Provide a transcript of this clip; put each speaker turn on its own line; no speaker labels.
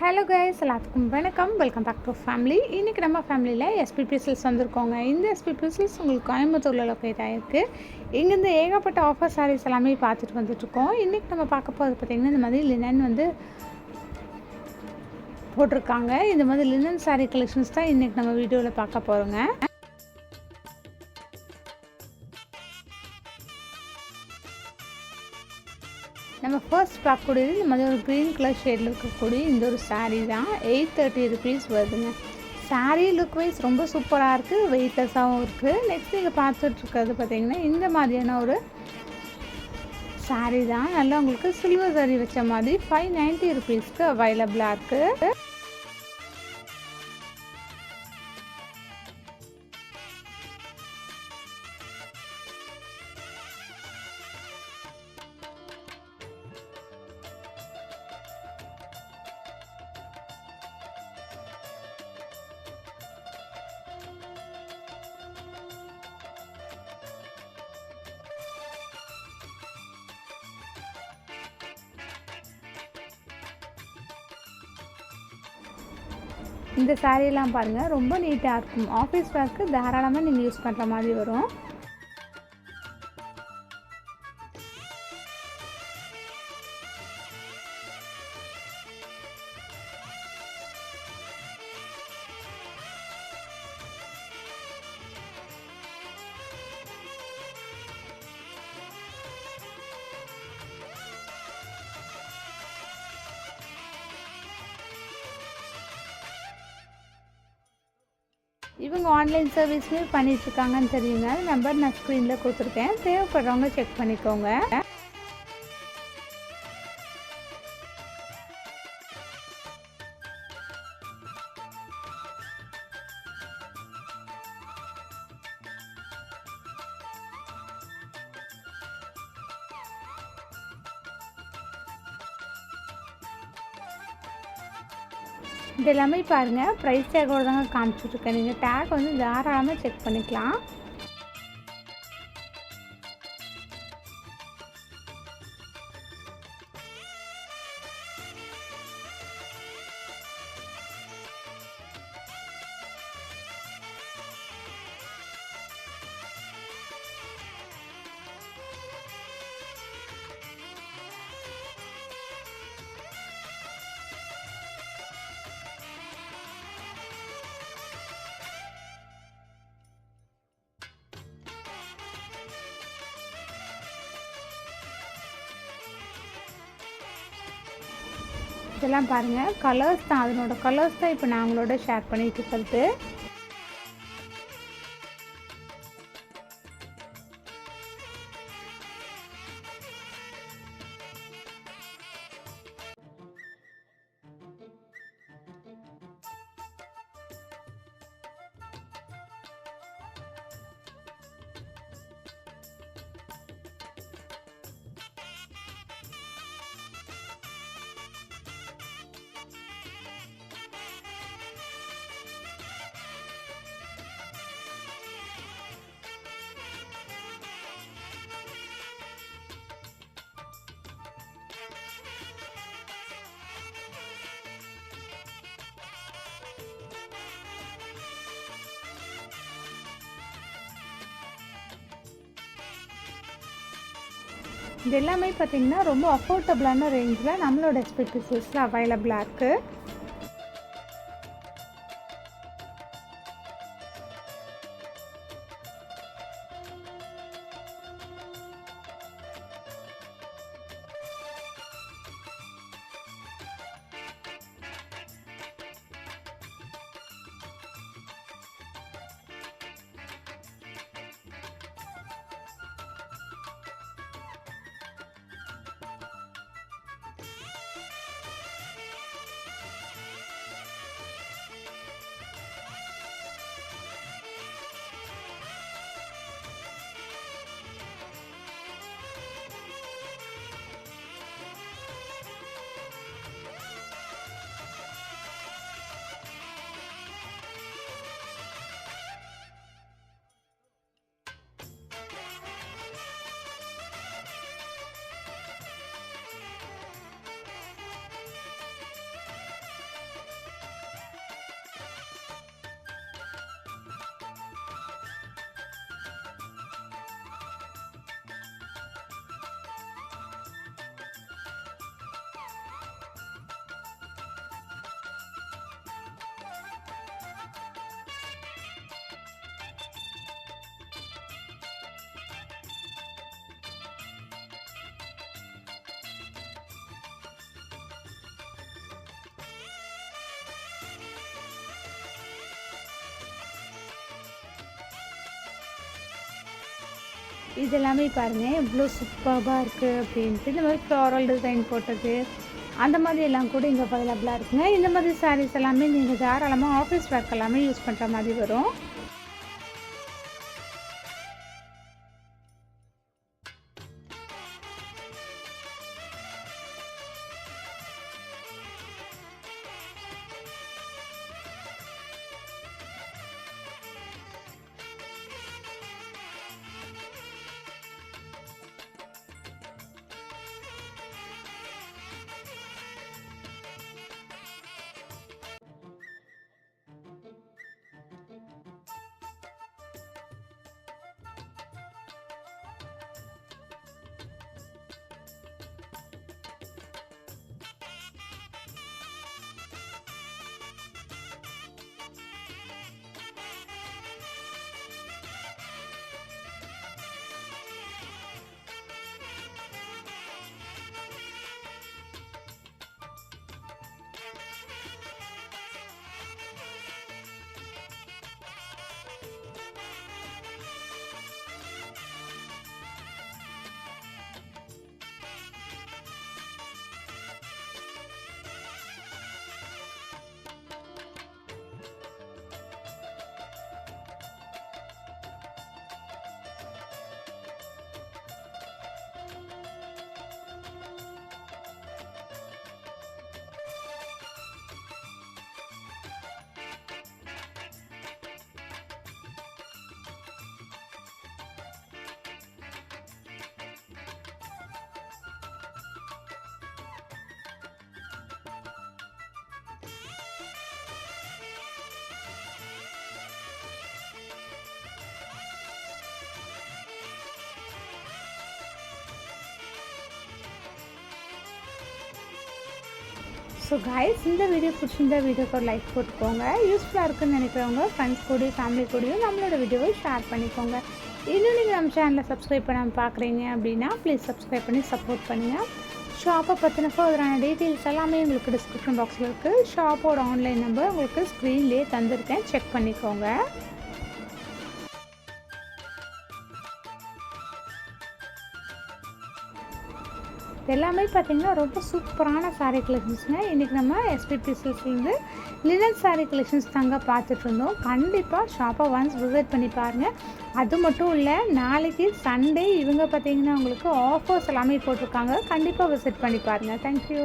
Hello guys, எல்லாத்துக்கும் வணக்கம். Welcome back to family. இன்றைக்கி நம்ம ஃபேமிலியில் எஸ்பிபி சில்ஸ் வந்திருக்கோங்க. இந்த எஸ்பிபி சில்ஸ் உங்களுக்கு கோயம்புத்தூரில் லொக்கேட் ஆகிருக்கு. இங்கேருந்து ஏகப்பட்ட ஆஃபர் சாரீஸ் எல்லாமே பார்த்துட்டு வந்துட்டுருக்கோம். இன்றைக்கி நம்ம பார்க்க போகிறது பார்த்திங்கன்னா, இந்த மாதிரி லினன் வந்து போட்டிருக்காங்க. இந்த மாதிரி லினன் சாரீ கலெக்ஷன்ஸ் தான் இன்றைக்கி நம்ம வீடியோவில் பார்க்க போகிறோங்க. நம்ம ஃபர்ஸ்ட் பார்க்கக்கூடியது இந்த மாதிரி ஒரு க்ரீன் கலர் ஷேடில் இருக்கக்கூடிய இந்த ஒரு சாரீ தான். 830 ருபீஸ் வருதுங்க. சாரீ லுக் வைஸ் ரொம்ப சூப்பராக இருக்குது, வெயிட்லெஸ்ஸாகவும் இருக்குது. நெக்ஸ்ட் நீங்கள் பார்த்துட்ருக்கிறது பார்த்திங்கன்னா இந்த மாதிரியான ஒரு சாரீ தான். நல்லா உங்களுக்கு சில்வர் சாரீ வச்ச மாதிரி 590 ருபீஸ்க்கு அவைலபிளாக இருக்குது. இந்த சாரீலாம் பாருங்கள், ரொம்ப நீட்டாக இருக்கும். ஆஃபீஸ் ஒர்க்கு தாராளமாக நீங்கள் யூஸ் பண்ணுற மாதிரி வரும். இவங்க ஆன்லைன் சர்வீஸுமே பண்ணிகிட்ருக்காங்கன்னு தெரியுங்க. நம்பர் நான் ஸ்க்ரீனில் கொடுத்துருக்கேன். தேவைப்படுறவங்க செக் பண்ணிக்கோங்க. இது எல்லாமே பாருங்கள், ப்ரைஸ் டேக்கோடு தாங்க காமிச்சிட்ருக்கேன். நீங்கள் டேக் வந்து தாராளமாக செக் பண்ணிக்கலாம். இதெல்லாம் பாருங்கள், கலர்ஸ் தான். அதனோட கலர்ஸ் தான் இப்போ நான் உங்களோட ஷேர் பண்ணிட்டு இருக்கிறது. இது எல்லாமே பார்த்திங்கன்னா ரொம்ப அஃபோர்டபுளான ரேஞ்சில் நம்மளோட எஸ்பிபி சில்ஸில் அவைலபிளாக இருக்குது. இது எல்லாமே பாருங்கள் எவ்வளோ சூப்பராக இருக்குது அப்படின்ட்டு. இந்த மாதிரி ஃப்ளாரல் டிசைன் போட்டது அந்த மாதிரி எல்லாம் கூட இங்கே அவைலபிளாக இருக்குங்க. இந்த மாதிரி சாரீஸ் எல்லாமே நீங்கள் தாராளமாக ஆஃபீஸ் ஒர்க் எல்லாமே யூஸ் பண்ணுற மாதிரி வரும். ஸோ கைஸ், இந்த வீடியோ பிடிச்சிருந்த வீடியோக்கு ஒரு லைக் போட்டுக்கோங்க. யூஸ்ஃபுல்லாக இருக்குன்னு நினைக்கிறவங்க ஃப்ரெண்ட்ஸ் கூடயும் ஃபேமிலி கூடயும் நம்மளோட வீடியோவை ஷேர் பண்ணிக்கோங்க. இன்னும் நீங்கள் நம்ம சேனலை சப்ஸ்கிரைப் பண்ணாமல் பார்க்குறீங்க அப்படின்னா ப்ளீஸ் சப்ஸ்கிரைப் பண்ணி சப்போர்ட் பண்ணுங்கள். ஷாப்பை பற்றின ஃபர்தரான டீட்டெயில்ஸ் எல்லாமே உங்களுக்கு டிஸ்கிரிப்ஷன் பாக்ஸில் இருக்குது. ஷாப்போட ஆன்லைன் நம்பர் உங்களுக்கு ஸ்க்ரீன்லேயே தந்திருக்கேன், செக் பண்ணிக்கோங்க. எல்லாமே பார்த்திங்கன்னா ரொம்ப சூப்பரான சாரீ கலெக்ஷன்ஸுங்க. இன்றைக்கி நம்ம எஸ்பி பீசஸ்லேருந்து லினன் சாரீ கலெக்ஷன்ஸ் தாங்க பார்த்துட்ருந்தோம். கண்டிப்பாக ஷாப்பை ஒன்ஸ் விசிட் பண்ணி பாருங்கள். அது மட்டும் இல்லை, நாளைக்கு சண்டே இவங்க பார்த்திங்கன்னா உங்களுக்கு ஆஃபர்ஸ் எல்லாமே போட்டிருக்காங்க. கண்டிப்பாக விசிட் பண்ணி பாருங்கள். தேங்க்யூ.